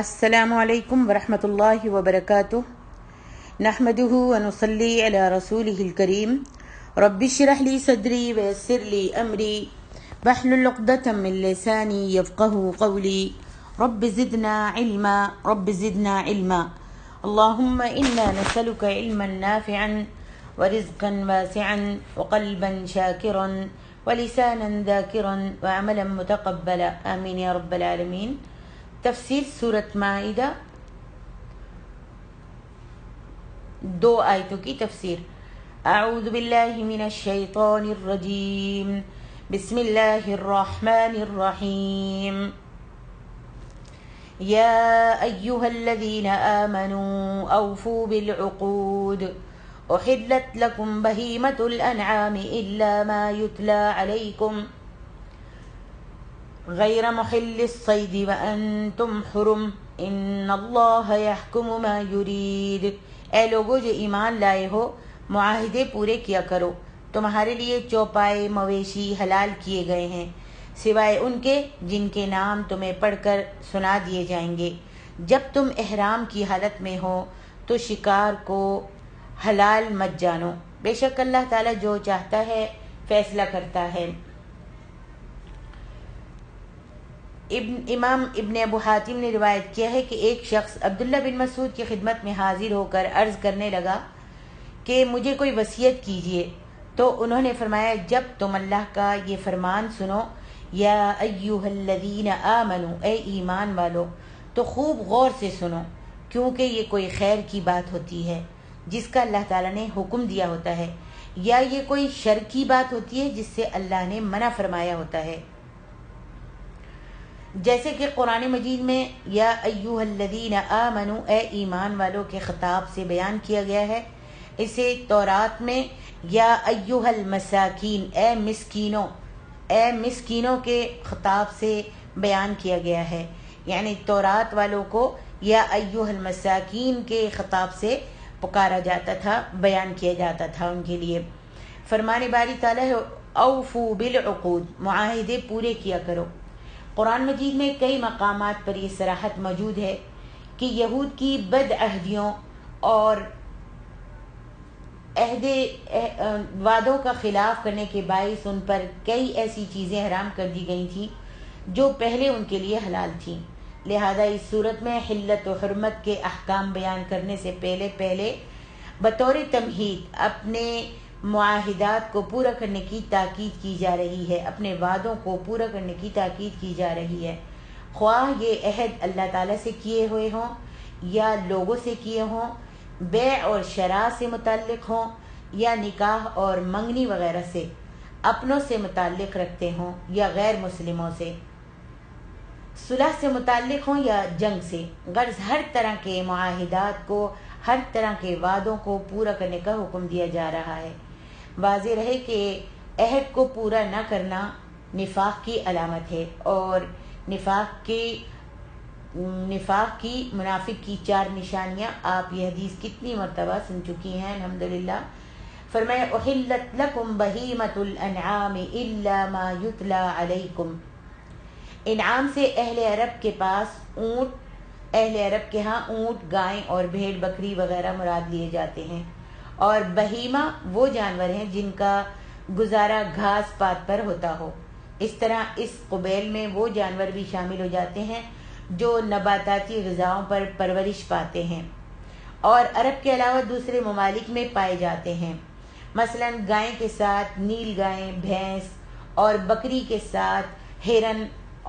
السلام علیکم ورحمۃ اللہ وبرکاتہ نحمدہ ونصلی علی رسولہ الکریم رب اشرح لی صدری ویسر لی امری واحلل عقدۃ من لسانی یفقہوا قولی رب زدنا علما اللہم انا نسألک علما نافعا ورزقا واسعا وقلبا شاکرا ولسانا ذاکرا وعملا متقبلا آمین یا رب العالمین۔ تفسیر سورۃ مائدہ، 2 آیتوں کی تفسیر۔ اعوذ باللہ من الشیطان الرجیم، بسم اللہ الرحمن الرحیم۔ یا ایہا الذین آمنوا اوفوا بالعقود احلت لکم بہیمۃ الانعام الا ما یتلی علیکم غیر محل الصید وانتم حرم ان اللہ یحکم ما یرید۔ اے لوگو جو ایمان لائے ہو، معاہدے پورے کیا کرو۔ تمہارے لیے چوپائے مویشی حلال کیے گئے ہیں سوائے ان کے جن کے نام تمہیں پڑھ کر سنا دیے جائیں گے۔ جب تم احرام کی حالت میں ہو تو شکار کو حلال مت جانو، بے شک اللہ تعالیٰ جو چاہتا ہے فیصلہ کرتا ہے۔ امام ابن ابو حاتم نے روایت کیا ہے کہ ایک شخص عبداللہ بن مسعود کی خدمت میں حاضر ہو کر عرض کرنے لگا کہ مجھے کوئی وصیت کیجیے، تو انہوں نے فرمایا جب تم اللہ کا یہ فرمان سنو یا ایھا الذین آمنوا، اے ایمان والو، تو خوب غور سے سنو، کیونکہ یہ کوئی خیر کی بات ہوتی ہے جس کا اللہ تعالیٰ نے حکم دیا ہوتا ہے، یا یہ کوئی شر کی بات ہوتی ہے جس سے اللہ نے منع فرمایا ہوتا ہے۔ جیسے کہ قرآن مجید میں یا ایھا الذین آمنوا، اے ایمان والوں کے خطاب سے بیان کیا گیا ہے، اسے تورات میں یا ایھا المساکین، اے مسکینوں کے خطاب سے بیان کیا گیا ہے، یعنی تورات والوں کو یا ایھا المساکین کے خطاب سے پکارا جاتا تھا، بیان کیا جاتا تھا ان کے لیے۔ فرمان باری تعالیٰ ہے اوفوا بالعقود، معاہدے پورے کیا کرو۔ قرآن مجید میں کئی مقامات پر یہ صراحت موجود ہے کہ یہود کی بدعہدیوں اور وعدوں کا خلاف کرنے کے باعث ان پر کئی ایسی چیزیں حرام کر دی گئی تھیں جو پہلے ان کے لیے حلال تھیں، لہذا اس صورت میں حلت و حرمت کے احکام بیان کرنے سے پہلے بطور تمہید اپنے معاہدات کو پورا کرنے کی تاکید کی جا رہی ہے، اپنے وعدوں کو پورا کرنے کی تاکید کی جا رہی ہے، خواہ یہ عہد اللہ تعالیٰ سے کیے ہوئے ہوں یا لوگوں سے کیے ہوں، بیع اور شراء سے متعلق ہوں یا نکاح اور منگنی وغیرہ سے، اپنوں سے متعلق رکھتے ہوں یا غیر مسلموں سے، صلح سے متعلق ہوں یا جنگ سے، غرض ہر طرح کے معاہدات کو، ہر طرح کے وعدوں کو پورا کرنے کا حکم دیا جا رہا ہے۔ واضح رہے کہ عہد کو پورا نہ کرنا نفاق کی علامت ہے، اور نفاق کی منافق کی 4 نشانیاں آپ یہ حدیث کتنی مرتبہ سن چکی ہیں الحمدللہ۔ فرمایا احلت لکم بہیمۃ الانعام الا ما یتلی علیکم۔ انعام سے اہل عرب کے ہاں اونٹ، گائیں اور بھیڑ بکری وغیرہ مراد لیے جاتے ہیں، اور بہیمہ وہ جانور ہیں جن کا گزارا گھاس پات پر ہوتا ہو۔ اس طرح اس قبیل میں وہ جانور بھی شامل ہو جاتے ہیں جو نباتاتی غذاؤں پر پرورش پاتے ہیں اور عرب کے علاوہ دوسرے ممالک میں پائے جاتے ہیں، مثلا گائیں کے ساتھ نیل گائیں، بھینس اور بکری کے ساتھ ہرن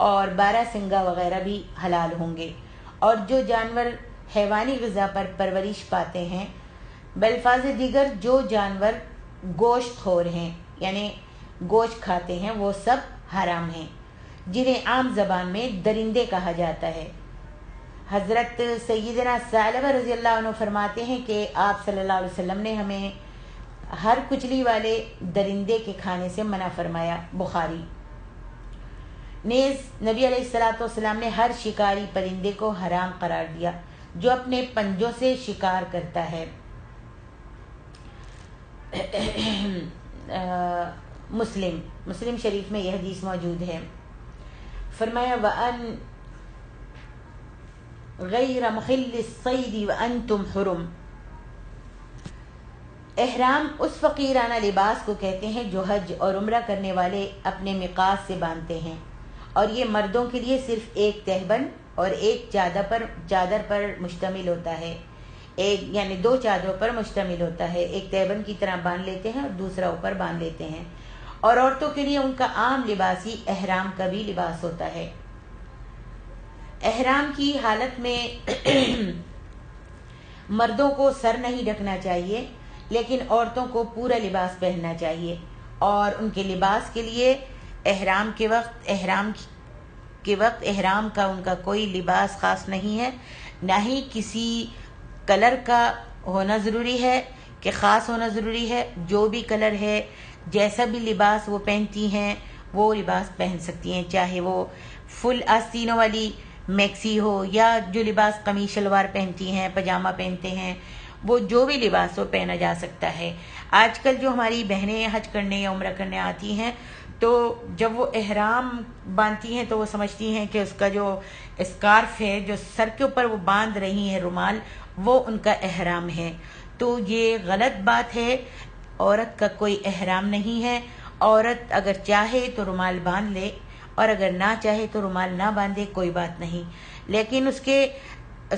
اور باراسنگا وغیرہ بھی حلال ہوں گے۔ اور جو جانور حیوانی غذا پر پرورش پاتے ہیں، بالفاظ دیگر جو جانور گوشت خور ہیں یعنی گوشت کھاتے ہیں، وہ سب حرام ہیں، جنہیں عام زبان میں درندے کہا جاتا ہے۔ حضرت سیدنا ثعلبہ رضی اللہ عنہ فرماتے ہیں کہ آپ صلی اللہ علیہ وسلم نے ہمیں ہر کچلی والے درندے کے کھانے سے منع فرمایا، بخاری۔ نیز نبی علیہ الصلوۃ والسلام نے ہر شکاری پرندے کو حرام قرار دیا جو اپنے پنجوں سے شکار کرتا ہے۔ مسلم شریف میں یہ حدیث موجود ہے۔ فرمایا غیر محل الصید وانتم حرم۔ احرام اس فقیرانہ لباس کو کہتے ہیں جو حج اور عمرہ کرنے والے اپنے میقات سے باندھتے ہیں، اور یہ مردوں کے لیے صرف ایک تہبند اور ایک چادر پر مشتمل ہوتا ہے، یعنی دو چادروں پر مشتمل ہوتا ہے، ایک تہبند کی طرح باندھ لیتے ہیں اور دوسرا اوپر باندھ لیتے ہیں۔ اور عورتوں کے لیے ان کا عام لباس ہی احرام کا بھی لباس ہوتا ہے۔ احرام کی حالت میں مردوں کو سر نہیں ڈھکنا چاہیے، لیکن عورتوں کو پورا لباس پہننا چاہیے، اور ان کے لباس کے لیے احرام کے وقت احرام کا ان کا کوئی لباس خاص نہیں ہے، نہ ہی کسی کلر کا ہونا ضروری ہے کہ خاص ہونا ضروری ہے۔ جو بھی کلر ہے، جیسا بھی لباس وہ پہنتی ہیں وہ لباس پہن سکتی ہیں، چاہے وہ فل آستینوں والی میکسی ہو یا جو لباس قمیص شلوار پہنتی ہیں، پاجامہ پہنتے ہیں، وہ جو بھی لباس ہو پہنا جا سکتا ہے۔ آج کل جو ہماری بہنیں حج کرنے یا عمرہ کرنے آتی ہیں تو جب وہ احرام باندھتی ہیں تو وہ سمجھتی ہیں کہ اس کا جو اسکارف ہے جو سر کے اوپر وہ باندھ رہی ہیں، رومال، وہ ان کا احرام ہے۔ تو یہ غلط بات ہے، عورت کا کوئی احرام نہیں ہے۔ عورت اگر چاہے تو رومال باندھ لے، اور اگر نہ چاہے تو رومال نہ باندھے، کوئی بات نہیں، لیکن اس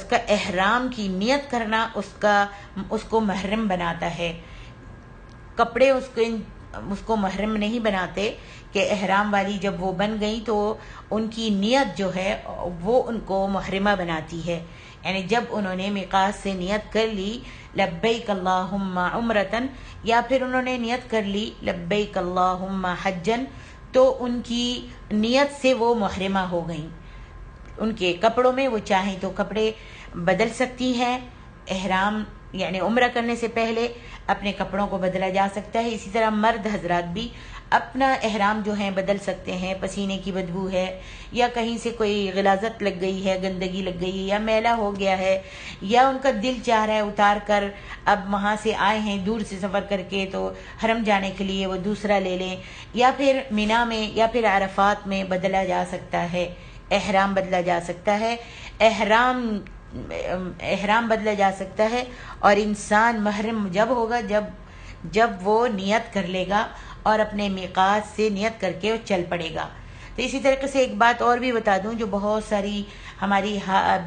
کا احرام کی نیت کرنا اس کو محرم بناتا ہے۔ کپڑے اس کو محرم نہیں بناتے کہ احرام والی جب وہ بن گئی تو ان کی نیت جو ہے وہ ان کو محرمہ بناتی ہے، یعنی جب انہوں نے میقات سے نیت کر لی لبیک اللہم عمرتن، یا پھر انہوں نے نیت کر لی لبیک اللہم حجن، تو ان کی نیت سے وہ محرمہ ہو گئیں۔ ان کے کپڑوں میں وہ چاہیں تو کپڑے بدل سکتی ہیں، احرام یعنی عمرہ کرنے سے پہلے اپنے کپڑوں کو بدلا جا سکتا ہے۔ اسی طرح مرد حضرات بھی اپنا احرام جو ہے بدل سکتے ہیں، پسینے کی بدبو ہے یا کہیں سے کوئی غلاظت لگ گئی ہے، گندگی لگ گئی ہے، یا میلا ہو گیا ہے، یا ان کا دل چاہ رہا ہے اتار کر، اب وہاں سے آئے ہیں دور سے سفر کر کے تو حرم جانے کے لیے وہ دوسرا لے لیں، یا پھر مینا میں یا پھر عرفات میں بدلا جا سکتا ہے، احرام بدلا جا سکتا ہے، احرام بدلا جا سکتا ہے۔ اور انسان محرم جب ہوگا جب وہ نیت کر لے گا اور اپنے میقات سے نیت کر کے وہ چل پڑے گا۔ تو اسی طریقے سے ایک بات اور بھی بتا دوں، جو بہت ساری ہماری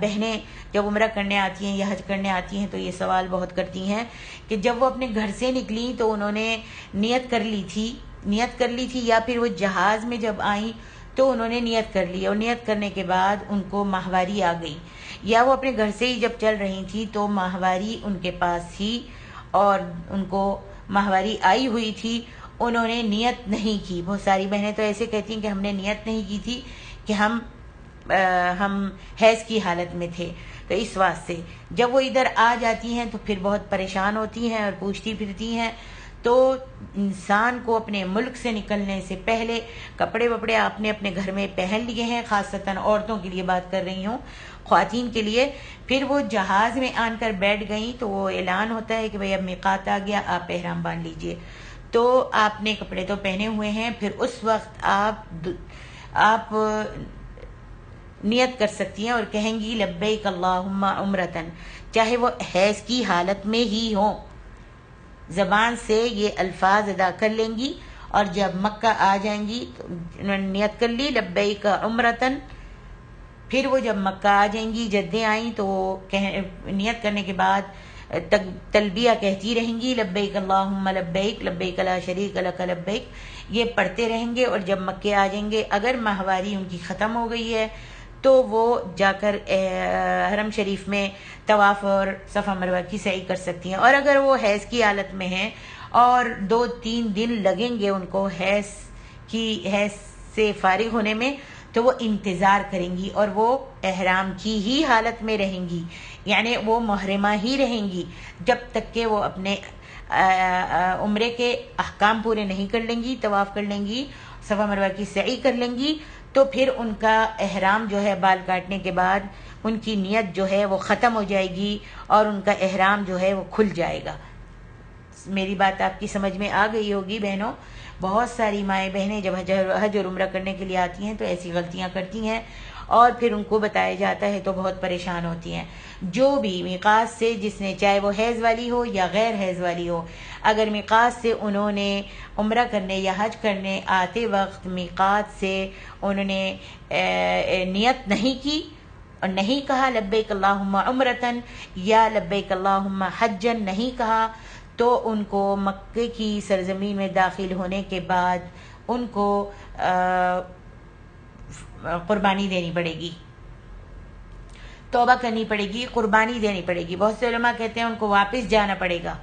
بہنیں جب عمرہ کرنے آتی ہیں یا حج کرنے آتی ہیں تو یہ سوال بہت کرتی ہیں کہ جب وہ اپنے گھر سے نکلیں تو انہوں نے نیت کر لی تھی یا پھر وہ جہاز میں جب آئیں تو انہوں نے نیت کر لی، اور نیت کرنے کے بعد ان کو ماہواری آ گئی، یا وہ اپنے گھر سے ہی جب چل رہی تھی تو ماہواری ان کے پاس تھی اور ان کو ماہواری آئی ہوئی تھی، انہوں نے نیت نہیں کی۔ بہت ساری بہنیں تو ایسے کہتی ہیں کہ ہم نے نیت نہیں کی تھی کہ ہم حیض کی حالت میں تھے، تو اس واسطے جب وہ ادھر آ جاتی ہیں تو پھر بہت پریشان ہوتی ہیں اور پوچھتی پھرتی ہیں۔ تو انسان کو اپنے ملک سے نکلنے سے پہلے کپڑے وپڑے آپ نے اپنے گھر میں پہن لیے ہیں، خاصتاً عورتوں کے لیے بات کر رہی ہوں، خواتین کے لیے، پھر وہ جہاز میں آن کر بیٹھ گئیں تو وہ اعلان ہوتا ہے کہ بھئی اب میقات آ گیا، آپ احرام باندھ لیجئے، تو آپ نے کپڑے تو پہنے ہوئے ہیں، پھر اس وقت آپ نیت کر سکتی ہیں اور کہیں گی لبیک اللہم عمرتن، چاہے وہ حیض کی حالت میں ہی ہوں، زبان سے یہ الفاظ ادا کر لیں گی، اور جب مکہ آ جائیں گی تو انہوں نے نیت کر لی لبیک عمرتن، پھر وہ جب مکہ آ جائیں گی، جدے آئیں تو نیت کرنے کے بعد تلبیہ کہتی رہیں گی لبیک اللہم لبیک لبیک لا شریک لک لبیک، یہ پڑھتے رہیں گے، اور جب مکے آ جائیں گے اگر ماہواری ان کی ختم ہو گئی ہے تو وہ جا کر حرم شریف میں طواف اور صفا مروہ کی سعی کر سکتی ہیں، اور اگر وہ حیض کی حالت میں ہیں اور 2-3 دن لگیں گے ان کو حیض سے فارغ ہونے میں، تو وہ انتظار کریں گی اور وہ احرام کی ہی حالت میں رہیں گی، یعنی وہ محرمہ ہی رہیں گی جب تک کہ وہ اپنے عمرے کے احکام پورے نہیں کر لیں گی، طواف کر لیں گی، صفا مروہ کی سعی کر لیں گی، تو پھر ان کا احرام جو ہے بال کاٹنے کے بعد ان کی نیت جو ہے وہ ختم ہو جائے گی اور ان کا احرام جو ہے وہ کھل جائے گا۔ میری بات آپ کی سمجھ میں آ گئی ہوگی بہنوں۔ بہت ساری مائیں بہنیں جب حج اور عمرہ کرنے کے لیے آتی ہیں تو ایسی غلطیاں کرتی ہیں، اور پھر ان کو بتایا جاتا ہے تو بہت پریشان ہوتی ہیں۔ جو بھی میقات سے جس نے، چاہے وہ حیض والی ہو یا غیر حیض والی ہو، اگر میقات سے انہوں نے عمرہ کرنے یا حج کرنے آتے وقت میقات سے انہوں نے نیت نہیں کی اور نہیں کہا لبیک اللہم عمرتن یا لبیک اللہم حجن نہیں کہا، تو ان کو مکے کی سرزمین میں داخل ہونے کے بعد ان کو قربانی دینی پڑے گی، توبہ کرنی پڑے گی، قربانی دینی پڑے گی۔ بہت سے علماء کہتے ہیں ان کو واپس جانا پڑے گا،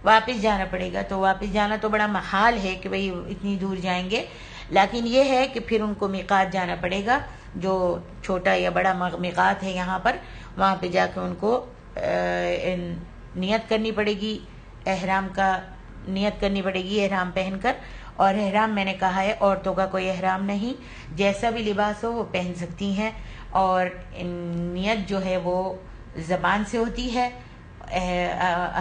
واپس جانا پڑے گا۔ تو واپس جانا تو بڑا محال ہے کہ بھئی اتنی دور جائیں گے، لیکن یہ ہے کہ پھر ان کو میقات جانا پڑے گا، جو چھوٹا یا بڑا میقات ہے یہاں پر، وہاں پہ جا کے ان کو نیت کرنی پڑے گی، احرام کا نیت کرنی پڑے گی احرام پہن کر۔ اور احرام میں نے کہا ہے عورتوں کا کوئی احرام نہیں، جیسا بھی لباس ہو وہ پہن سکتی ہیں، اور نیت جو ہے وہ زبان سے ہوتی ہے،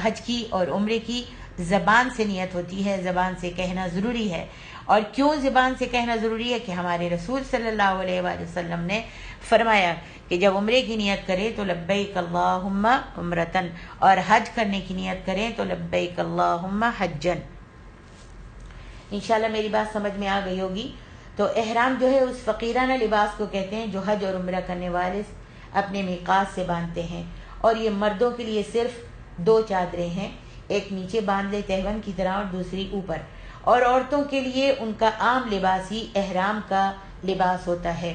حج کی اور عمرے کی زبان سے نیت ہوتی ہے، زبان سے کہنا ضروری ہے۔ اور کیوں زبان سے کہنا ضروری ہے کہ ہمارے رسول صلی اللہ علیہ وآلہ وسلم نے فرمایا کہ جب عمرے کی نیت کرے تو لبیک اللہم عمرتن، اور حج کرنے کی نیت کریں تو لبیک اللہم حجن۔ انشاءاللہ میری بات سمجھ میں آ گئی ہوگی۔ تو احرام جو ہے اس فقیرانہ لباس کو کہتے ہیں جو حج اور عمرہ کرنے والے اپنے میقات سے باندھتے ہیں، اور یہ مردوں کے لیے صرف 2 چادریں ہیں، ایک نیچے باندھ لے تہون کی طرح اور دوسری اوپر، اور عورتوں کے لیے ان کا عام لباس ہی احرام کا لباس ہوتا ہے۔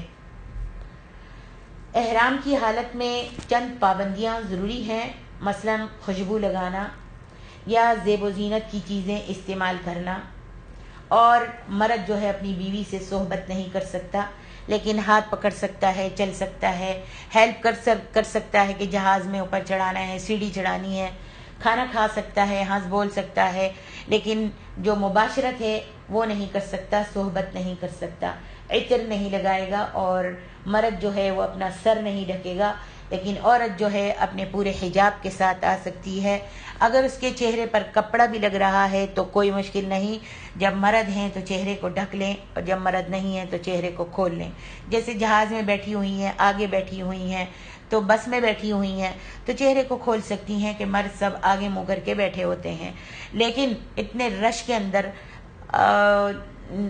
احرام کی حالت میں چند پابندیاں ضروری ہیں، مثلا خوشبو لگانا یا زیب و زینت کی چیزیں استعمال کرنا، اور مرد جو ہے اپنی بیوی سے صحبت نہیں کر سکتا، لیکن ہاتھ پکڑ سکتا ہے، چل سکتا ہے، ہیلپ کر سکتا ہے کہ جہاز میں اوپر چڑھانا ہے، سیڑھی چڑھانی ہے، کھانا کھا سکتا ہے، ہنس بول سکتا ہے، لیکن جو مباشرت ہے وہ نہیں کر سکتا، صحبت نہیں کر سکتا، عطر نہیں لگائے گا، اور مرد جو ہے وہ اپنا سر نہیں ڈھکے گا، لیکن عورت جو ہے اپنے پورے حجاب کے ساتھ آ سکتی ہے۔ اگر اس کے چہرے پر کپڑا بھی لگ رہا ہے تو کوئی مشکل نہیں، جب مرد ہیں تو چہرے کو ڈھک لیں، اور جب مرد نہیں ہیں تو چہرے کو کھول لیں۔ جیسے جہاز میں بیٹھی ہوئی ہیں، آگے بیٹھی ہوئی ہیں، تو بس میں بیٹھی ہوئی ہیں تو چہرے کو کھول سکتی ہیں کہ مرد سب آگے منہ کر کے بیٹھے ہوتے ہیں، لیکن اتنے رش کے اندر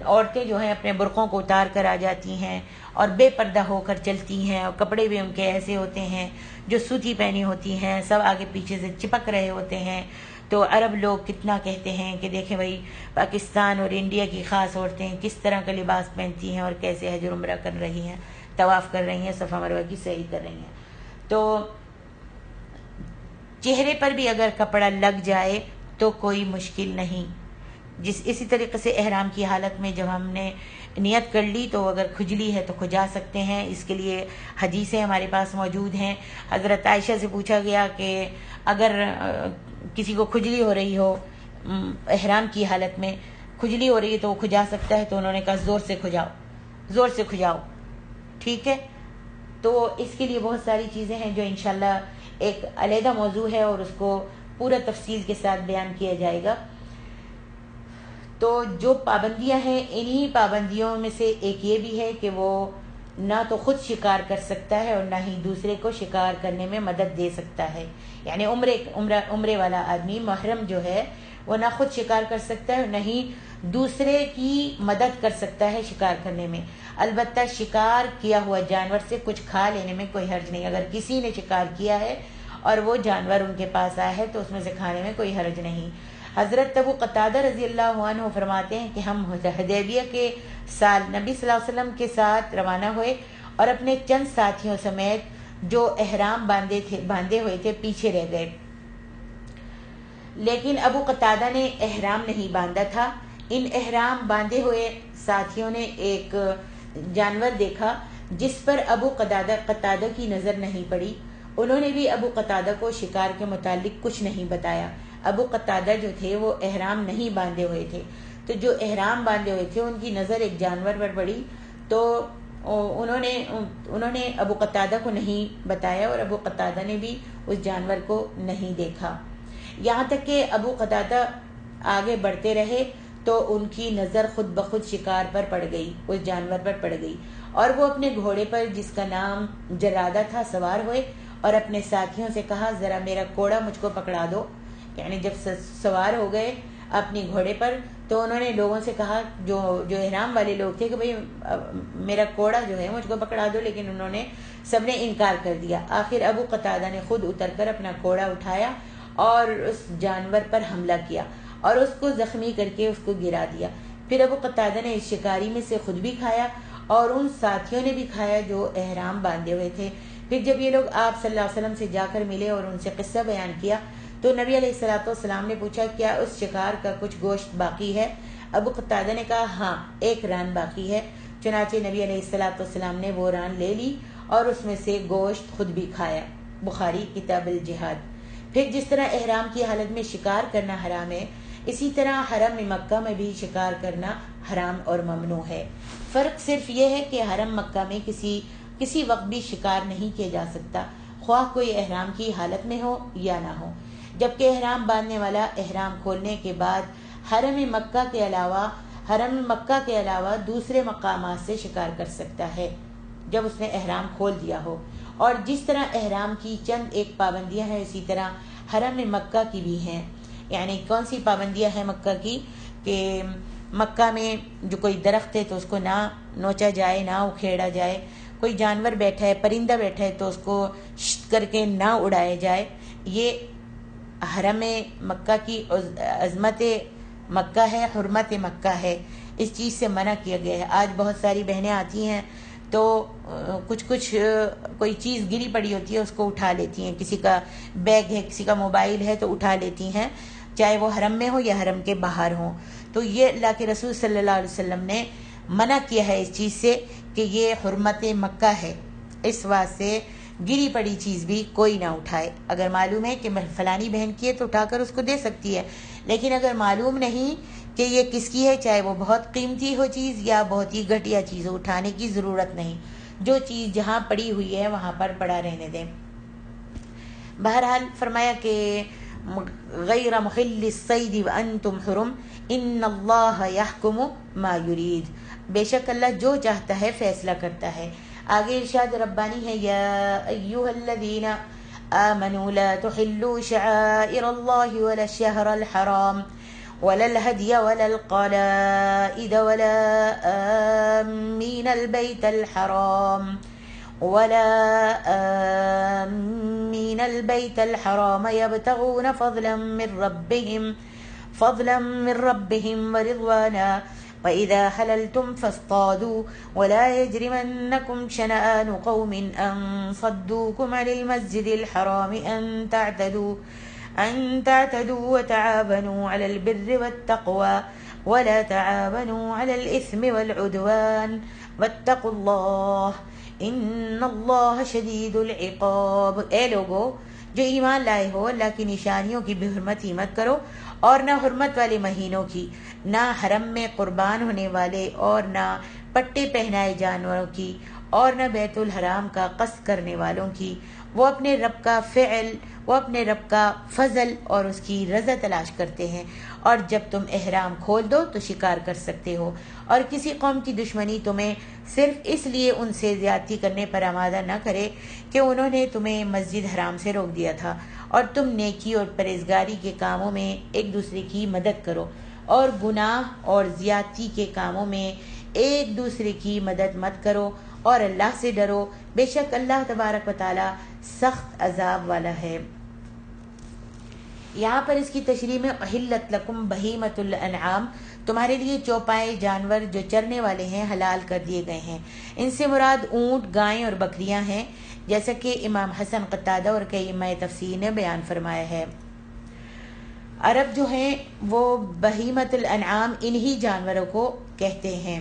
عورتیں جو ہیں اپنے برقعوں کو اتار کر آ جاتی ہیں اور بے پردہ ہو کر چلتی ہیں، اور کپڑے بھی ان کے ایسے ہوتے ہیں جو سوتی پہنی ہوتی ہیں، سب آگے پیچھے سے چپک رہے ہوتے ہیں۔ تو عرب لوگ کتنا کہتے ہیں کہ دیکھیں بھائی پاکستان اور انڈیا کی خاص عورتیں کس طرح کا لباس پہنتی ہیں اور کیسے حج اور عمرہ کر رہی ہیں، طواف کر رہی ہیں، صفا مروہ کی سعی کر رہی ہیں۔ تو چہرے پر بھی اگر کپڑا لگ جائے تو کوئی مشکل نہیں۔ اسی طریقے سے احرام کی حالت میں جب ہم نے نیت کر لی تو اگر کھجلی ہے تو کھجا سکتے ہیں، اس کے لیے حدیثیں ہمارے پاس موجود ہیں۔ حضرت عائشہ سے پوچھا گیا کہ اگر کسی کو کھجلی ہو رہی ہو، احرام کی حالت میں کھجلی ہو رہی ہے تو وہ کھجا سکتا ہے، تو انہوں نے کہا زور سے کھجاؤ، زور سے کھجاؤ، ٹھیک ہے۔ تو اس کے لیے بہت ساری چیزیں ہیں جو انشاءاللہ ایک علیحدہ موضوع ہے اور اس کو پورا تفصیل کے ساتھ بیان کیا جائے گا۔ تو جو پابندیاں ہیں، انہی پابندیوں میں سے ایک یہ بھی ہے کہ وہ نہ تو خود شکار کر سکتا ہے اور نہ ہی دوسرے کو شکار کرنے میں مدد دے سکتا ہے، یعنی عمرے والا آدمی محرم جو ہے وہ نہ خود شکار کر سکتا ہے اور نہ ہی دوسرے کی مدد کر سکتا ہے شکار کرنے میں۔ البتہ شکار کیا ہوا جانور سے کچھ کھا لینے میں کوئی حرج نہیں، اگر کسی نے شکار کیا ہے اور وہ جانور ان کے پاس آیا ہے تو اس میں سے کھانے میں کوئی حرج نہیں۔ حضرت ابو قتادہ رضی اللہ عنہ فرماتے ہیں کہ ہم حدیبیہ کے سال نبی صلی اللہ علیہ وسلم کے ساتھ روانہ ہوئے اور اپنے چند ساتھیوں سمیت جو احرام باندھے ہوئے تھے پیچھے رہ گئے، لیکن ابو قتادہ نے احرام نہیں باندھا تھا۔ ان احرام باندھے ہوئے ساتھیوں نے ایک جانور دیکھا جس پر ابو قتادہ کی نظر نہیں پڑی، انہوں نے بھی ابو قتادہ کو شکار کے متعلق کچھ نہیں بتایا۔ ابو قتادہ جو تھے وہ احرام نہیں باندھے ہوئے تھے، تو جو احرام باندھے ہوئے تھے ان کی نظر ایک جانور پر پڑی، تو انہوں نے ابو قتادہ کو نہیں بتایا اور ابو قتادہ نے بھی اس جانور کو نہیں دیکھا، یہاں تک کہ ابو قتادہ آگے بڑھتے رہے تو ان کی نظر خود بخود شکار پر پڑ گئی، اس جانور پر پڑ گئی، اور وہ اپنے گھوڑے پر جس کا نام جرادہ تھا سوار ہوئے اور اپنے ساتھیوں سے کہا ذرا میرا کوڑا مجھ کو پکڑا دو. یعنی جب سوار ہو گئے اپنی گھوڑے پر تو انہوں نے لوگوں سے کہا جو احرام والے لوگ تھے کہ بھئی میرا کوڑا جو ہے مجھ کو پکڑا دو، لیکن انہوں نے سب نے انکار کر دیا. آخر ابو قتادہ نے خود اتر کر اپنا کوڑا اٹھایا اور اس جانور پر حملہ کیا اور اس کو زخمی کر کے اس کو گرا دیا. پھر ابو قتادہ نے اس شکاری میں سے خود بھی کھایا اور ان ساتھیوں نے بھی کھایا جو احرام باندھے ہوئے تھے. پھر جب یہ لوگ آپ صلی اللہ علیہ وسلم سے جا کر ملے اور ان سے قصہ بیان کیا تو نبی علیہ الصلوۃ والسلام نے پوچھا کیا اس شکار کا کچھ گوشت باقی ہے؟ ابو قتادہ نے کہا ہاں، ایک ران باقی ہے. چنانچہ نبی علیہ الصلوۃ والسلام نے وہ ران لے لی اور اس میں سے گوشت خود بھی کھایا. بخاری کتاب الجہاد. پھر جس طرح احرام کی حالت میں شکار کرنا حرام ہے، اسی طرح حرم مکہ میں بھی شکار کرنا حرام اور ممنوع ہے. فرق صرف یہ ہے کہ حرم مکہ میں کسی وقت بھی شکار نہیں کیا جا سکتا، خواہ کوئی احرام کی حالت میں ہو یا نہ ہو، جبکہ احرام باندھنے والا احرام کھولنے کے بعد حرم مکہ کے علاوہ دوسرے مقامات سے شکار کر سکتا ہے جب اس نے احرام کھول دیا ہو. اور جس طرح احرام کی چند ایک پابندیاں ہیں اسی طرح حرم مکہ کی بھی ہیں. یعنی کون سی پابندیاں ہیں مکہ کی؟ کہ مکہ میں جو کوئی درخت ہے تو اس کو نہ نوچا جائے، نہ اکھیڑا جائے. کوئی جانور بیٹھا ہے، پرندہ بیٹھا ہے تو اس کو شت کر کے نہ اڑایا جائے. یہ حرم مکہ کی عظمت مکہ ہے، حرمت مکہ ہے، اس چیز سے منع کیا گیا ہے. آج بہت ساری بہنیں آتی ہیں تو کچھ کوئی چیز گری پڑی ہوتی ہے اس کو اٹھا لیتی ہیں، کسی کا بیگ ہے، کسی کا موبائل ہے تو اٹھا لیتی ہیں، چاہے وہ حرم میں ہو یا حرم کے باہر ہوں. تو یہ اللہ کے رسول صلی اللہ علیہ وسلم نے منع کیا ہے اس چیز سے کہ یہ حرمت مکہ ہے، اس واسطے گری پڑی چیز بھی کوئی نہ اٹھائے. اگر معلوم ہے کہ فلانی بہن کی ہے تو اٹھا کر اس کو دے سکتی ہے، لیکن اگر معلوم نہیں کہ یہ کس کی ہے، چاہے وہ بہت قیمتی ہو چیز یا بہت ہی گھٹیا چیز ہو، اٹھانے کی ضرورت نہیں. جو چیز جہاں پڑی ہوئی ہے وہاں پر پڑا رہنے دیں. بہرحال فرمایا کہ غیر محل الصید وانتم حرم ان اللہ یحکم ما یرید، بے شک اللہ جو چاہتا ہے فیصلہ کرتا ہے. آگے ارشاد ربانی ہے یا ایھا الذین آمنوا لا تحلوا شعائر اللہ ولا الشہر الحرام ولا الهدي ولا القلائد ولا آمين البيت الحرام يبتغون فضلا من ربهم ورضوانا وإذا حللتم فاصطادوا ولا يجرمنكم شنآن قوم أن صدوكم عن المسجد الحرام أن تعتدوا وتعاونوا على البر والتقوى ولا تعاونوا على الإثم والعدوان واتقوا الله إن الله شديد العقاب. اے لوگو جو ایمان لائے ہو، اللہ کی نشانیوں کی بے حرمتی مت کرو اور نہ حرمت والے مہینوں کی، نہ حرم میں قربان ہونے والے اور نہ پٹے پہنائے جانوروں کی اور نہ بیت الحرام کا قصد کرنے والوں کی. وہ اپنے رب کا فضل اور اس کی رضا تلاش کرتے ہیں، اور جب تم احرام کھول دو تو شکار کر سکتے ہو. اور کسی قوم کی دشمنی تمہیں صرف اس لیے ان سے زیادتی کرنے پر آمادہ نہ کرے کہ انہوں نے تمہیں مسجد حرام سے روک دیا تھا. اور تم نیکی اور پرہیزگاری کے کاموں میں ایک دوسرے کی مدد کرو، اور گناہ اور زیادتی کے کاموں میں ایک دوسرے کی مدد مت کرو، اور اللہ سے ڈرو، بے شک اللہ تبارک و تعالی سخت عذاب والا ہے. یہاں پر اس کی تشریح میں احلت لکم بہیمۃ الانعام، تمہارے لیے چوپائے جانور جو چرنے والے ہیں حلال کر دیے گئے ہیں. ان سے مراد اونٹ، گائیں اور بکریاں ہیں، جیسا کہ امام حسن قتادہ اور کئی ائمہ تفسیر نے بیان فرمایا ہے. عرب جو ہیں وہ بہیمۃ الانعام انہی جانوروں کو کہتے ہیں.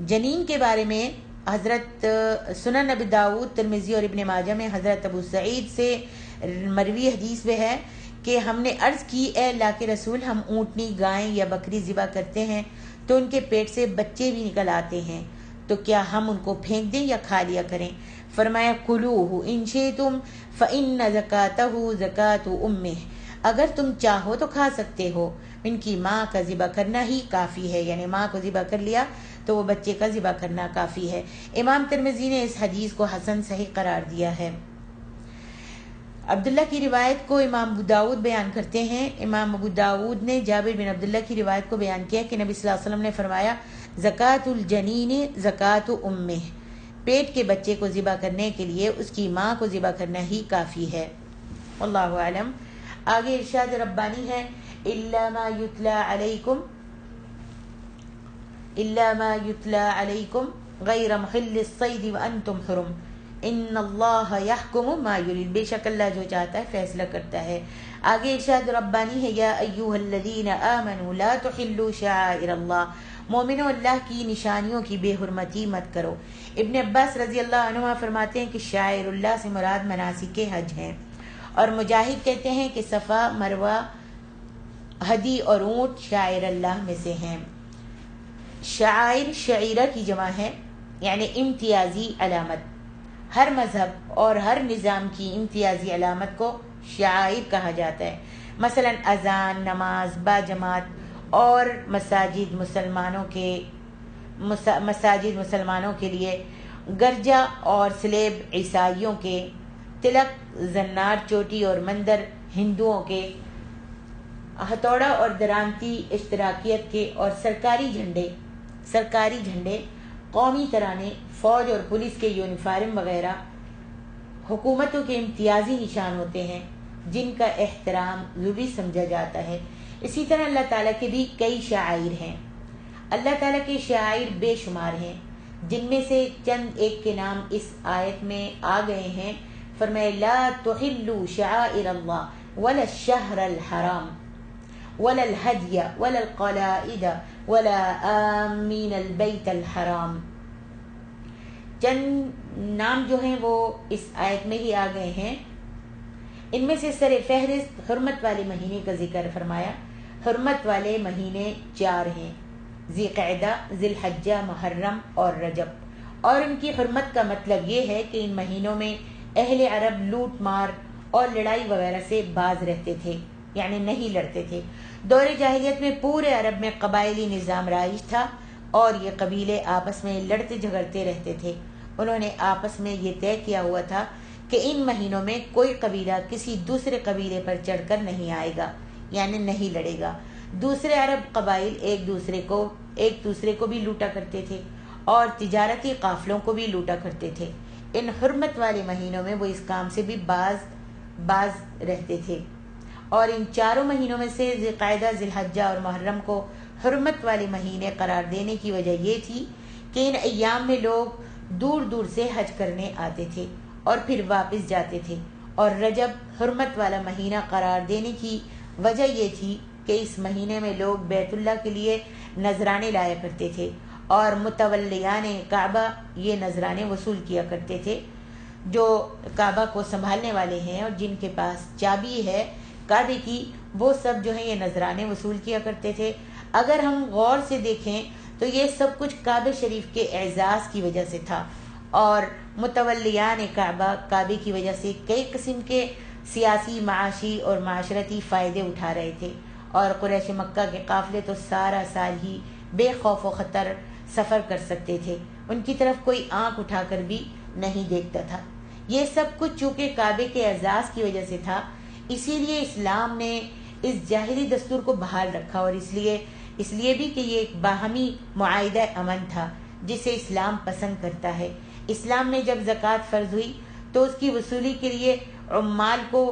جنین کے بارے میں حضرت سنن ابی داؤد، ترمذی اور ابن ماجہ میں حضرت ابو سعید سے مروی حدیث میں ہے کہ ہم نے عرض کی اے اللہ کے رسول، ہم اونٹنی، گائیں یا بکری ذبح کرتے ہیں تو ان کے پیٹ سے بچے بھی نکل آتے ہیں، تو کیا ہم ان کو پھینک دیں یا کھا لیا کریں؟ فرمایا کلوہ ان شئتم فإن زکاتہ زکات امہ، اگر تم چاہو تو کھا سکتے ہو، ان کی ماں کا ذبح کرنا ہی کافی ہے. یعنی ماں کو ذبح کر لیا تو وہ بچے کا ذبح کرنا کافی ہے۔ امام ترمذی نے اس حدیث کو حسن صحیح قرار دیا ہے۔ عبداللہ کی روایت کو امام ابو داود بیان کرتے ہیں۔ امام ابو داود نے جابر بن عبداللہ کی روایت کو بیان کیا کہ نبی صلی اللہ علیہ وسلم نے فرمایا زکوٰۃ الجنین زکوٰۃ امہ، پیٹ کے بچے کو ذبح کرنے کے لیے اس کی ماں کو ذبح کرنا ہی کافی ہے۔ واللہ اعلم۔ آگے ارشاد ربانی ہے الا ما یتلا علیکم غیر محل الصید وانتم حرم ان اللہ یحکم ما یرید، بے شک اللہ جو چاہتا ہے فیصلہ کرتا ہے۔ آگے ارشاد ربانی ہے یا ایھا الذین آمنوا لا تحلوا شعائر اللہ، مومنو اللہ کی نشانیوں کی بے حرمتی مت کرو۔ ابن عباس رضی اللہ عنہما فرماتے ہیں کہ شعائر اللہ سے مراد مناسک حج ہیں، اور مجاہد کہتے ہیں کہ صفا مروہ ہدی اور اونٹ شعائر اللہ میں سے ہیں۔ شعائر شعیرہ کی جمع ہے، یعنی امتیازی علامت۔ ہر مذہب اور ہر نظام کی امتیازی علامت کو شعائر کہا جاتا ہے۔ مثلا اذان، نماز باجماعت اور مساجد مسلمانوں کے لیے، گرجا اور سلیب عیسائیوں کے، تلک زنار چوٹی اور مندر ہندوؤں کے، ہتھوڑا اور درانتی اشتراکیت کے، اور سرکاری جھنڈے، قومی ترانے، فوج اور پولیس کے یونیفارم وغیرہ حکومتوں کے امتیازی نشان ہوتے ہیں جن کا احترام ضروری سمجھا جاتا ہے۔ اسی طرح اللہ تعالیٰ کے بھی کئی شعائر ہیں۔ اللہ تعالیٰ کے شعائر بے شمار ہیں، جن میں سے چند ایک کے نام اس آیت میں آ گئے ہیں۔ فرمائے لا تحلوا شعائر اللہ ولا الشہر الحرام ولا الہدی ولا القلائد ولا آمین البیت الحرام۔ چند نام جو ہیں وہ اس آیت میں ہی آ گئے ہیں۔ ان میں سے سر فہرست حرمت والے مہینے کا ذکر فرمایا۔ حرمت والے مہینے 4 ہیں، ذی قعدہ، ذی الحجہ، محرم اور رجب، اور ان کی حرمت کا مطلب یہ ہے کہ ان مہینوں میں اہل عرب لوٹ مار اور لڑائی وغیرہ سے باز رہتے تھے، یعنی نہیں لڑتے تھے۔ دور جاہلیت میں پورے عرب میں قبائلی نظام رائج تھا اور یہ قبیلے آپس میں لڑتے جھگڑتے رہتے تھے۔ انہوں نے آپس میں یہ طے کیا ہوا تھا کہ ان مہینوں میں کوئی قبیلہ کسی دوسرے قبیلے پر چڑھ کر نہیں آئے گا، یعنی نہیں لڑے گا۔ دوسرے عرب قبائل ایک دوسرے کو بھی لوٹا کرتے تھے اور تجارتی قافلوں کو بھی لوٹا کرتے تھے۔ ان حرمت والے مہینوں میں وہ اس کام سے بھی باز رہتے تھے، اور ان 4 مہینوں میں سے ذی قعدہ، ذی الحجہ اور محرم کو حرمت والے مہینے قرار دینے کی وجہ یہ تھی کہ ان ایام میں لوگ دور دور سے حج کرنے آتے تھے اور پھر واپس جاتے تھے، اور رجب حرمت والا مہینہ قرار دینے کی وجہ یہ تھی کہ اس مہینے میں لوگ بیت اللہ کے لیے نذرانے لایا کرتے تھے، اور متولیان کعبہ یہ نذرانے وصول کیا کرتے تھے۔ جو کعبہ کو سنبھالنے والے ہیں اور جن کے پاس چابی ہے کعبے کی، وہ سب جو ہیں یہ نذرانے وصول کیا کرتے تھے۔ اگر ہم غور سے دیکھیں تو یہ سب کچھ کعبہ شریف کے اعزاز کی وجہ سے تھا، اور متولیان کعبے کی وجہ سے کئی قسم کے سیاسی، معاشی اور معاشرتی فائدے اٹھا رہے تھے، اور قریش مکہ کے قافلے تو سارا سال ہی بے خوف و خطر سفر کر سکتے تھے، ان کی طرف کوئی آنکھ اٹھا کر بھی نہیں دیکھتا تھا۔ یہ سب کچھ چونکہ کعبے کے اعزاز کی وجہ سے تھا، اسی لیے اسلام نے اس جاہلی دستور کو بحال رکھا، اور اس لیے بھی کہ یہ ایک باہمی معاہدہ امن تھا جسے اسلام پسند کرتا ہے۔ اسلام میں جب زکوٰۃ فرض ہوئی تو اس کی وصولی کے لیے عمال کو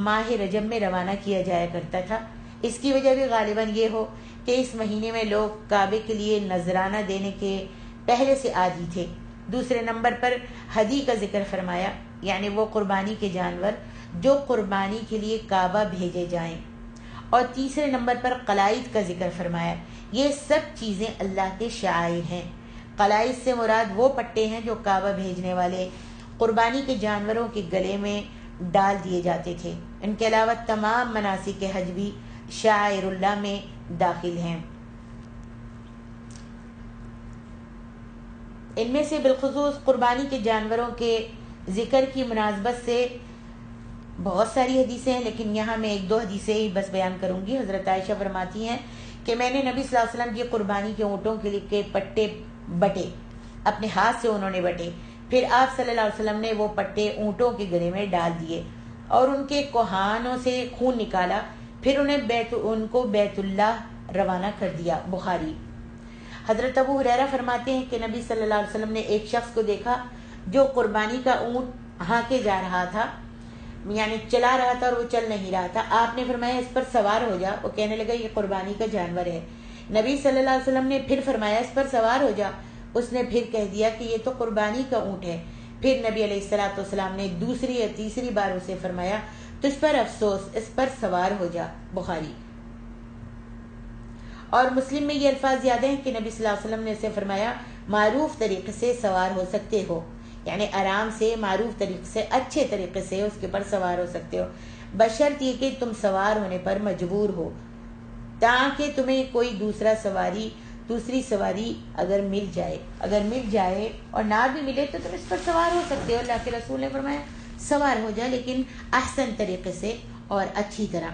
ماہ رجب میں روانہ کیا جایا کرتا تھا۔ اس کی وجہ بھی غالباً یہ ہو کہ اس مہینے میں لوگ کعبے کے لیے نذرانہ دینے کے پہلے سے عادی تھے۔ دوسرے نمبر پر ہدی کا ذکر فرمایا، یعنی وہ قربانی کے جانور جو قربانی کے لیے کعبہ بھیجے جائیں، اور تیسرے نمبر پر قلائد کا ذکر فرمایا۔ یہ سب چیزیں اللہ کے شعائر ہیں۔ قلائد سے مراد وہ پٹے ہیں جو کعبہ بھیجنے والے قربانی کے جانوروں کے گلے میں ڈال دیے جاتے تھے۔ ان کے علاوہ تمام مناسک حج بھی شعائر اللہ میں داخل ہیں۔ ان میں سے بالخصوص قربانی کے جانوروں کے ذکر کی مناسبت سے بہت ساری حدیثیں ہیں، لیکن یہاں میں 1-2 حدیثیں ہی بس بیان کروں گی۔ حضرت عائشہ فرماتی ہیں کہ میں نے نبی صلی اللہ علیہ وسلم کی قربانی کے اونٹوں کے لیے پٹے بٹے، اپنے ہاتھ سے انہوں نے بٹے۔ پھر آپ صلی اللہ علیہ وسلم نے وہ پٹے اونٹوں کے گلے میں ڈال دیے اور ان کے کوہانوں سے خون نکالا، پھر ان کو بیت اللہ روانہ کر دیا۔ بخاری۔ حضرت ابو ہریرہ فرماتے ہیں کہ نبی صلی اللہ علیہ وسلم نے ایک شخص کو دیکھا جو قربانی کا اونٹ ہانکے جا رہا تھا، یعنی چلا رہا تھا اور وہ چل نہیں رہا تھا۔ آپ نے فرمایا اس پر سوار ہو جا۔ وہ کہنے لگا یہ قربانی کا جانور ہے۔ نبی صلی اللہ علیہ وسلم نے پھر فرمایا اس پر سوار ہو جا۔ اس نے پھر کہہ دیا کہ یہ تو قربانی کا اونٹ ہے۔ پھر نبی علیہ الصلوۃ والسلام نے دوسری یا تیسری بار اسے فرمایا تجھ پر افسوس، اس پر سوار ہو جا۔ بخاری۔ اور مسلم میں یہ الفاظ یاد ہیں کہ نبی صلی اللہ علیہ وسلم نے اسے فرمایا معروف طریقے سے سوار ہو سکتے ہو، یعنی آرام سے، معروف طریقے سے، اچھے طریقے سے اس کے پر سوار ہو سکتے ہو، بشرط یہ کہ تم سوار ہونے پر مجبور ہو، تاکہ تمہیں کوئی دوسری سواری اگر مل جائے اور نہ بھی ملے تو تم اس پر سوار ہو سکتے ہو۔ اللہ کے رسول نے فرمایا سوار ہو جائے، لیکن احسن طریقے سے اور اچھی طرح۔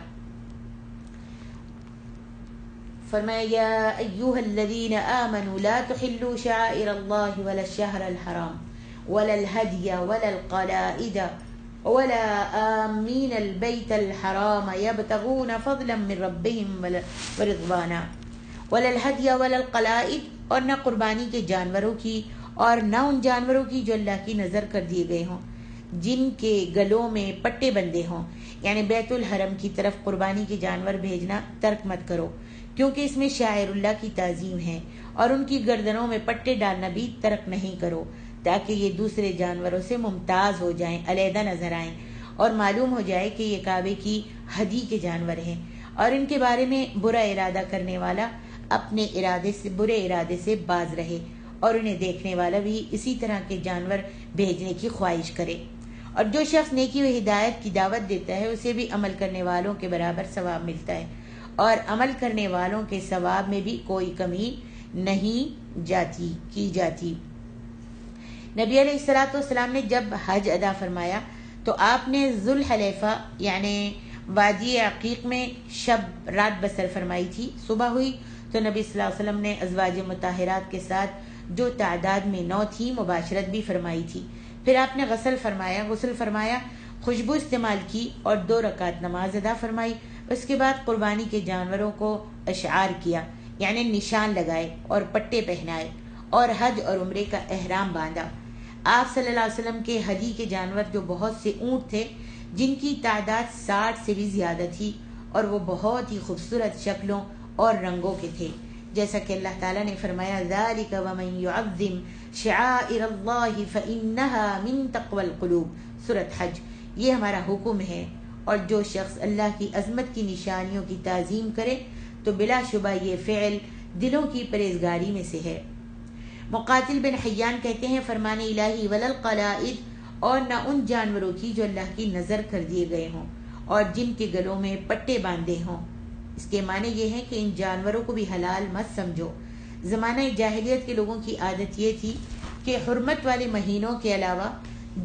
فرمایا یا ایھا الذین آمنوا لا تحلوا شعائر اللہ ولا الشہر الحرام ولا الہدی ولا القلائد ولا آمین البیت الحرام یبتغون فضلا من ربهم ورضوانا ولا الہدی ولا القلائد، اور نہ قربانی کے جانوروں کی اور نہ ان جانوروں کی جو اللہ کی نظر کر دیے گئے ہوں، جن کے گلوں میں پٹے بندے ہوں، یعنی بیت الحرم کی طرف قربانی کے جانور بھیجنا ترک مت کرو، کیونکہ اس میں شاعر اللہ کی تعظیم ہے، اور ان کی گردنوں میں پٹے ڈالنا بھی ترک نہیں کرو، تاکہ یہ دوسرے جانوروں سے ممتاز ہو جائیں، علیحدہ نظر آئیں، اور معلوم ہو جائے کہ یہ کعبے کی ہدی کے جانور ہیں، اور ان کے بارے میں برا ارادہ کرنے والا اپنے برے ارادے سے باز رہے، اور انہیں دیکھنے والا بھی اسی طرح کے جانور بھیجنے کی خواہش کرے۔ اور جو شخص نیکی و ہدایت کی دعوت دیتا ہے اسے بھی عمل کرنے والوں کے برابر ثواب ملتا ہے، اور عمل کرنے والوں کے ثواب میں بھی کوئی کمی نہیں کی جاتی۔ نبی علیہ الصلوۃ والسلام نے جب حج ادا فرمایا تو آپ نے ذوالحلیفہ یعنی وادی عقیق میں رات بسر فرمائی تھی۔ صبح ہوئی تو نبی صلی اللہ علیہ وسلم نے ازواج مطہرات کے ساتھ جو تعداد میں 9 تھی مباشرت بھی فرمائی تھی۔ پھر آپ نے غسل فرمایا، خوشبو استعمال کی اور 2 رکعت نماز ادا فرمائی۔ اس کے بعد قربانی کے جانوروں کو اشعار کیا، یعنی نشان لگائے اور پٹے پہنائے، اور حج اور عمرے کا احرام باندھا۔ آپ صلی اللہ علیہ وسلم کے ہدی کے جانور جو بہت سے اونٹ تھے، جن کی تعداد 60 سے بھی زیادہ تھی، اور وہ بہت ہی خوبصورت شکلوں اور رنگوں کے تھے، جیسا کہ اللہ تعالیٰ نے فرمایا ذَلِكَ وَمَن يُعَظِّمْ شَعَائِرَ اللَّهِ فَإِنَّهَا مِن تَقْوَى الْقُلُوبِ۔ سورۃ حج۔ یہ ہمارا حکم ہے، اور جو شخص اللہ کی عظمت کی نشانیوں کی تعظیم کرے تو بلا شبہ یہ فعل دلوں کی پرہیزگاری میں سے ہے۔ مقاتل بن حیان کہتے ہیں فرمان الہی ولا القلائد، اور نہ ان جانوروں کی جو اللہ کی نظر کر دیے گئے ہوں اور جن کے گلوں میں پٹے باندھے ہوں۔ اس کے معنی یہ ہے کہ ان جانوروں کو بھی حلال مت سمجھو۔ زمانہ جاہلیت کے لوگوں کی عادت یہ تھی کہ حرمت والے مہینوں کے علاوہ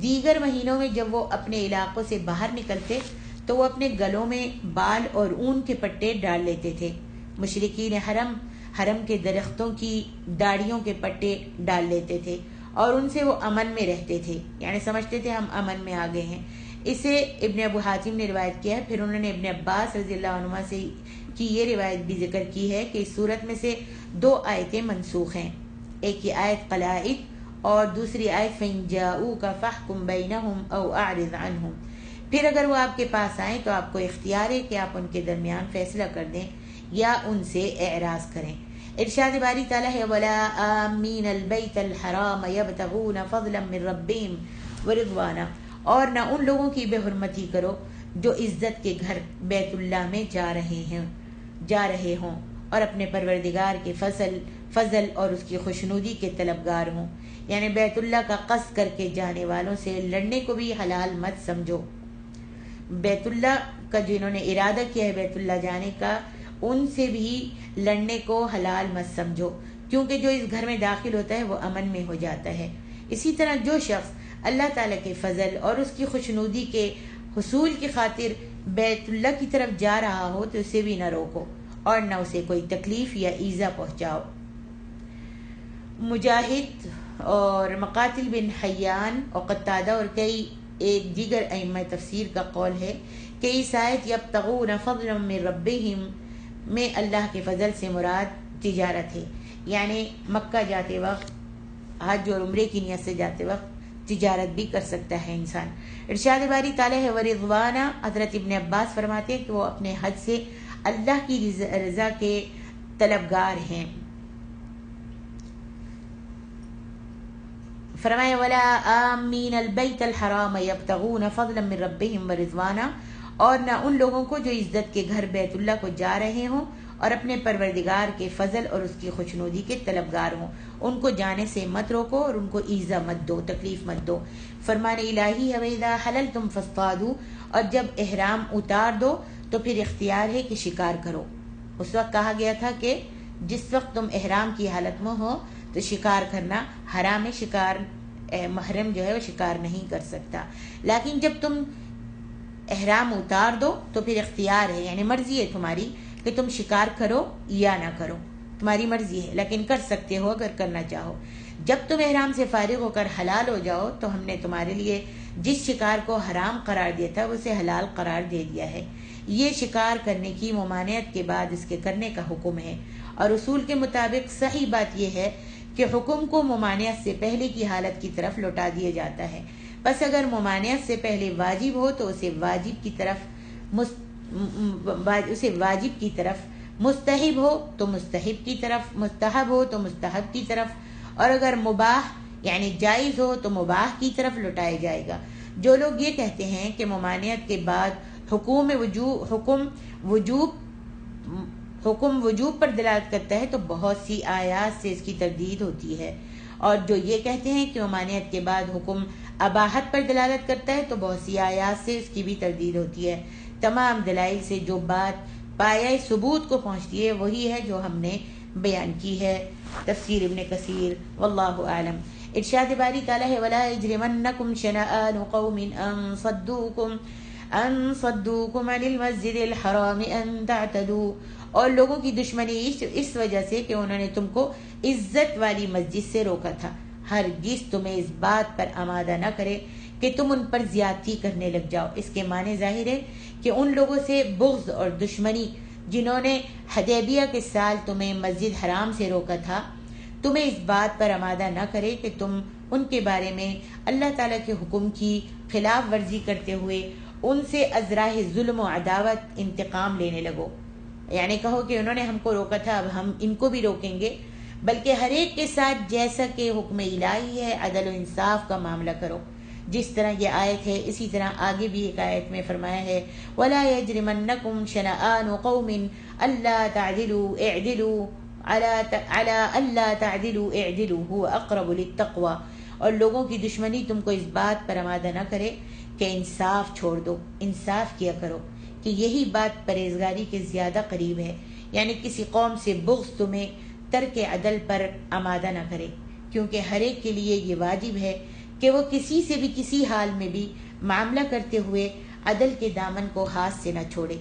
دیگر مہینوں میں جب وہ اپنے علاقوں سے باہر نکلتے تو وہ اپنے گلوں میں بال اور اون کے پٹے ڈال لیتے تھے۔ مشرکین حرم کے درختوں کی ڈاڑیوں کے پٹے ڈال لیتے تھے، اور ان سے وہ امن میں رہتے تھے، یعنی سمجھتے تھے ہم امن میں آ گئے ہیں۔ اسے ابن ابو حاتم نے روایت کیا ہے۔ پھر انہوں نے ابن عباس رضی اللہ عنہما سے کی یہ روایت بھی ذکر کی ہے کہ اس صورت میں سے 2 آیتیں منسوخ ہیں، ایک یہ آیت قلائد اور دوسری آیت فَإِن جَاءُوكَ فَاحْكُم بَيْنَهُمْ أَوْ أَعْرِضْ عَنْهُمْ۔ پھر اگر وہ آپ کے پاس آئیں تو آپ کو اختیار ہے کہ آپ ان کے درمیان فیصلہ کر دیں یا ان سے اعراض کریں۔ ارشاد باری تعالیٰ ہے وَلَا آمِّنَ الْبَيْتَ الْحَرَامَ يَبْتَغُونَ فَضْلًا مِّن رَبِّهِمْ وَرِضْوَانًا، اور نہ ان لوگوں کی بے حرمتی کرو جو عزت کے گھر بیت اللہ میں جا رہے ہوں اور اپنے پروردگار کے فضل اور اس کی خوشنودی کے طلبگار ہوں، یعنی بیت اللہ کا قصد کر کے جانے والوں سے لڑنے کو بھی حلال مت سمجھو۔ بیت اللہ کا جنہوں نے ارادہ کیا ہے بیت اللہ جانے کا، ان سے بھی لڑنے کو حلال مت سمجھو، کیونکہ جو اس گھر میں داخل ہوتا ہے وہ امن میں ہو جاتا ہے۔ اسی طرح جو شخص اللہ تعالیٰ کے فضل اور اس کی خوشنودی کے حصول کی خاطر بیت اللہ کی طرف جا رہا ہو تو اسے بھی نہ روکو اور نہ اسے کوئی تکلیف یا ایذا پہنچاؤ۔ مجاہد اور مقاتل بن حیان اور قتادہ اور کئی ایک دیگر ائمہ تفسیر کا قول ہے کہ اس آیت یبتغون فضلا من ربہم میں اللہ کے فضل سے مراد تجارت ہے، یعنی مکہ جاتے وقت، حج اور عمرے کی نیت سے جاتے وقت تجارت بھی کر سکتا ہے انسان۔ ارشاد باری تعالیٰ ہے ورضوانہ، حضرت ابن عباس فرماتے ہیں کہ وہ اپنے حج سے اللہ کی رضا کے طلبگار ہیں۔ فرمایا ولا آمین البیت الحرام یبتغون فضلا من ربہم ورضوانا، اور نہ ان لوگوں کو جو عزت کے گھر بیت اللہ کو جا رہے ہوں اور اپنے پروردگار کے فضل اور اس کی خوشنودی کے طلبگار ہوں، ان کو جانے سے مت روکو اور ان کو ایذا مت دو، تکلیف مت دو۔ فرمان الہی ہے وَإِذَا حَلَلْتُمْ فَاصْطَادُوا، اور جب احرام اتار دو تو پھر اختیار ہے کہ شکار کرو۔ اس وقت کہا گیا تھا کہ جس وقت تم احرام کی حالت میں ہو تو شکار کرنا حرام ہے، شکار محرم جو ہے وہ شکار نہیں کر سکتا، لیکن جب تم احرام اتار دو تو پھر اختیار ہے، یعنی مرضی ہے تمہاری کہ تم شکار کرو یا نہ کرو، تمہاری مرضی ہے، لیکن کر سکتے ہو اگر کرنا چاہو۔ جب تم احرام سے فارغ ہو کر حلال ہو جاؤ تو ہم نے تمہارے لیے جس شکار کو حرام قرار دیا تھا اسے حلال قرار دے دیا ہے۔ یہ شکار کرنے کی ممانعت کے بعد اس کے کرنے کا حکم ہے، اور اصول کے مطابق صحیح بات یہ ہے کہ حکم کو ممانعت سے پہلے کی حالت کی طرف لوٹا دیا جاتا ہے۔ بس اگر ممانعت سے پہلے واجب ہو تو اسے واجب کی طرف، مستحب ہو تو مستحب کی طرف، مستحب ہو تو مستحب کی طرف، اور اگر مباح یعنی جائز ہو تو مباح کی طرف لوٹایا جائے گا۔ جو لوگ یہ کہتے ہیں کہ ممانعت کے بعد حکم وجوب پر دلالت کرتا ہے تو بہت سی آیات سے اس کی تردید ہوتی ہے، اور جو یہ کہتے ہیں کہ ممانعت کے بعد حکم اباحت پر دلالت کرتا ہے تو بہت سی آیات سے اس کی بھی تردید ہوتی ہے۔ تمام دلائل سے جو بات پایہ ثبوت کو پہنچتی ہے وہی ہے جو ہم نے بیان کی ہے۔ تفسیر ابن کثیر، واللہ اعلم۔ ارشاد باری تعالیٰ ہے وَلَا يَجْرِمَنَّكُمْ شَنَآنُ قَوْمٍ أَن صَدُّوكُمْ عَنِ الْمَسْجِدِ الْحَرَامِ أَن تَعْتَدُوا، اور لوگوں کی دشمنی اس وجہ سے کہ انہوں نے تم کو عزت والی مسجد سے روکا تھا، ہرگز تمہیں اس بات پر آمادہ نہ کرے کہ تم ان پر زیادتی کرنے لگ جاؤ۔ اس کے معنی ظاہر ہے کہ ان لوگوں سے بغض اور دشمنی جنہوں نے حدیبیہ کے سال تمہیں مسجد حرام سے روکا تھا، تمہیں اس بات پر آمادہ نہ کرے کہ تم ان کے بارے میں اللہ تعالیٰ کے حکم کی خلاف ورزی کرتے ہوئے ان سے ازراہ ظلم و عداوت انتقام لینے لگو، یعنی کہو کہ انہوں نے ہم کو روکا تھا اب ہم ان کو بھی روکیں گے، بلکہ ہر ایک کے ساتھ جیسا کہ حکم الہی ہے عدل و انصاف کا معاملہ کرو۔ جس طرح یہ آیت ہے اسی طرح آگے بھی ایک آیت میں فرمایا ہے وَلَا يَجْرِمَنَّكُمْ شَنَآنُ قَوْمٍ أَلَّا تَعْدِلُوا اعْدِلُوا عَلَىٰ أَلَّا تَعْدِلُوا اعْدِلُوا هُوَ أَقْرَبُ لِلتَّقْوَىٰ، اور لوگوں کی دشمنی تم کو اس بات پر آمادہ نہ کرے کہ انصاف چھوڑ دو، انصاف کیا کرو، کہ یہی بات پرہیزگاری کے زیادہ قریب ہے۔ یعنی کسی قوم سے بغض تمہیں ترک عدل پر آمادہ نہ کرے، کیونکہ ہر ایک کے لیے یہ واجب ہے کہ وہ کسی سے بھی کسی حال میں بھی معاملہ کرتے ہوئے عدل کے دامن کو ہاتھ سے نہ چھوڑے۔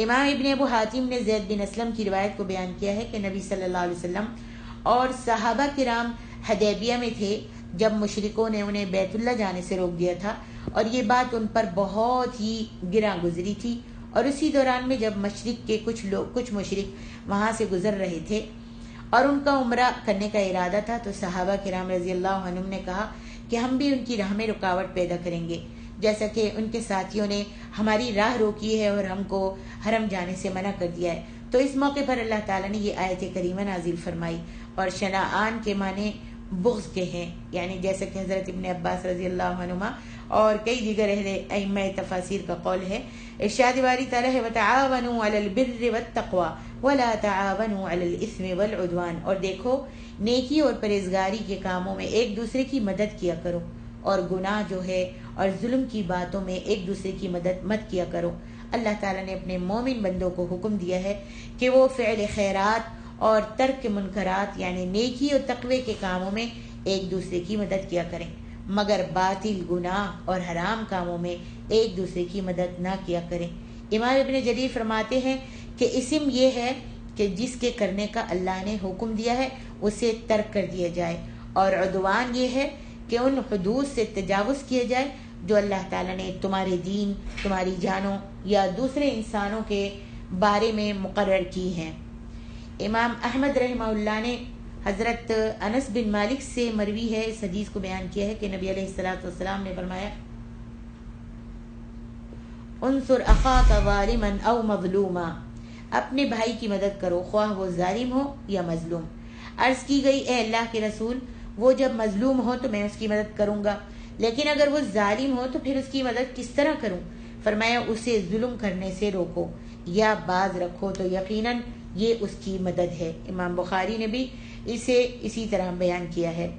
امام ابن ابو حاتم نے زید بن اسلم کی روایت کو بیان کیا ہے کہ نبی صلی اللہ علیہ وسلم اور صحابہ کرام حدیبیہ میں تھے جب مشرکوں نے انہیں بیت اللہ جانے سے روک دیا تھا، اور یہ بات ان پر بہت ہی گراں گزری تھی، اور اسی دوران میں جب مشرق کے کچھ مشرک وہاں سے گزر رہے تھے اور ان کا عمرہ کرنے کا ارادہ تھا، تو صحابہ کرام رضی اللہ عنہم نے کہا کہ ہم بھی ان کی راہ میں رکاوٹ پیدا کریں گے، جیسا کہ ان کے ساتھیوں نے ہماری راہ روکی ہے اور ہم کو حرم جانے سے منع کر دیا ہے۔ تو اس موقع پر اللہ تعالیٰ نے یہ آیت کریمہ نازل فرمائی، اور شنعان کے معنی بغض کے ہیں، یعنی جیسا کہ حضرت ابن عباس رضی اللہ عنہما اور کئی دیگر ائمہ تفاسیر کا قول ہے۔ ارشاد باری تعالیٰ ہے وَتَعَاوَنُوا عَلَى الْبِرِّ وَالتَّقْوَىٰ وَلَا تَعَاوَنُوا عَلَى الْإِثْمِ وَالْعُدْوَانِ، اور دیکھو نیکی اور پرہیزگاری کے کاموں میں ایک دوسرے کی مدد کیا کرو، اور گناہ جو ہے اور ظلم کی باتوں میں ایک دوسرے کی مدد مت کیا کرو۔ اللہ تعالیٰ نے اپنے مومن بندوں کو حکم دیا ہے کہ وہ فعل خیرات اور ترک منکرات یعنی نیکی اور تقوی کے کاموں میں ایک دوسرے کی مدد کیا کریں، مگر باطل گناہ اور حرام کاموں میں ایک دوسرے کی مدد نہ کیا کریں۔ امام ابن جریر فرماتے ہیں کہ اسم یہ ہے کہ جس کے کرنے کا اللہ نے حکم دیا ہے اسے ترک کر دیا جائے، اور عدوان یہ ہے کہ ان حدود سے تجاوز کیا جائے جو اللہ تعالیٰ نے تمہارے دین، تمہاری جانوں یا دوسرے انسانوں کے بارے میں مقرر کی ہیں۔ امام احمد رحمہ اللہ نے حضرت انس بن مالک سے مروی ہے اس حدیث کو بیان کیا ہے کہ نبی علیہ الصلوۃ والسلام نے فرمایا انصر اخاک ظالما او مظلوما، اپنے بھائی کی مدد کرو خواہ وہ ظالم ہو یا مظلوم۔ عرض کی گئی اے اللہ کے رسول، وہ جب مظلوم ہو تو میں اس کی مدد کروں گا، لیکن اگر وہ ظالم ہو تو پھر اس کی مدد کس طرح کروں؟ فرمایا اسے ظلم کرنے سے روکو یا باز رکھو تو یقیناً یہ اس کی مدد ہے۔ امام بخاری نے بھی اسے اسی طرح بیان کیا ہے۔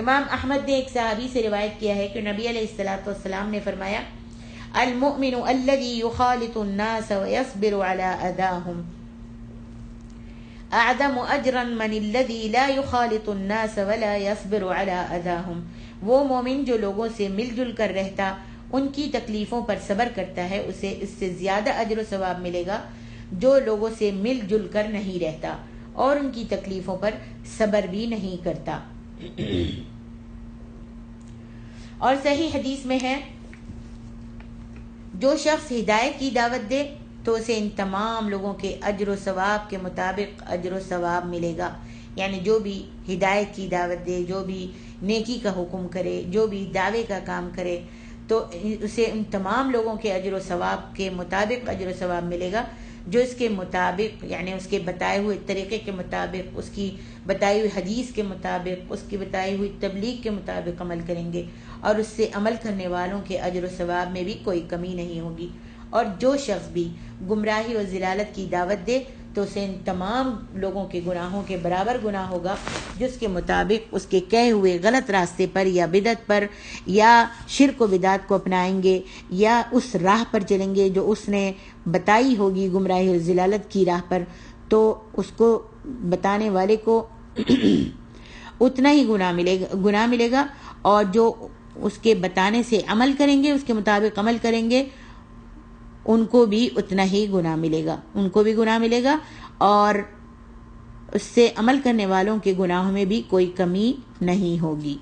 امام احمد نے ایک صحابی سے روایت کیا ہے کہ نبی علیہ الصلوۃ والسلام نے فرمایا المؤمن الذي يخالط الناس ويصبر على اذاهم اعظم اجرا من الذي لا يخالط الناس ولا يصبر على اذاهم، وہ مومن جو لوگوں سے مل جل کر رہتا، ان کی تکلیفوں پر صبر کرتا ہے، اسے اس سے زیادہ اجر و ثواب ملے گا جو لوگوں سے مل جل کر نہیں رہتا اور ان کی تکلیفوں پر صبر بھی نہیں کرتا۔ اور صحیح حدیث میں ہے جو شخص ہدایت کی دعوت دے تو اسے ان تمام لوگوں کے اجر و ثواب کے مطابق اجر و ثواب ملے گا، یعنی جو بھی ہدایت کی دعوت دے، جو بھی نیکی کا حکم کرے، جو بھی دعوے کا کام کرے تو اسے ان تمام لوگوں کے اجر و ثواب کے مطابق اجر و ثواب ملے گا جو اس کے مطابق، یعنی اس کے بتائے ہوئے طریقے کے مطابق، اس کی بتائی ہوئی حدیث کے مطابق، اس کی بتائی ہوئی تبلیغ کے مطابق عمل کریں گے، اور اس سے عمل کرنے والوں کے اجر و ثواب میں بھی کوئی کمی نہیں ہوگی۔ اور جو شخص بھی گمراہی و ضلالت کی دعوت دے تو اسے ان تمام لوگوں کے گناہوں کے برابر گناہ ہوگا جس کے مطابق اس کے کہے ہوئے غلط راستے پر یا بدعت پر یا شرک و بدعت کو اپنائیں گے یا اس راہ پر چلیں گے جو اس نے بتائی ہوگی گمراہی و ضلالت کی راہ پر، تو اس کو بتانے والے کو اتنا ہی گناہ ملے گا، اور جو اس کے بتانے سے عمل کریں گے، اس کے مطابق عمل کریں گے، ان کو بھی اتنا ہی گناہ ملے گا، اور اس سے عمل کرنے والوں کے گناہوں میں بھی کوئی کمی نہیں ہوگی۔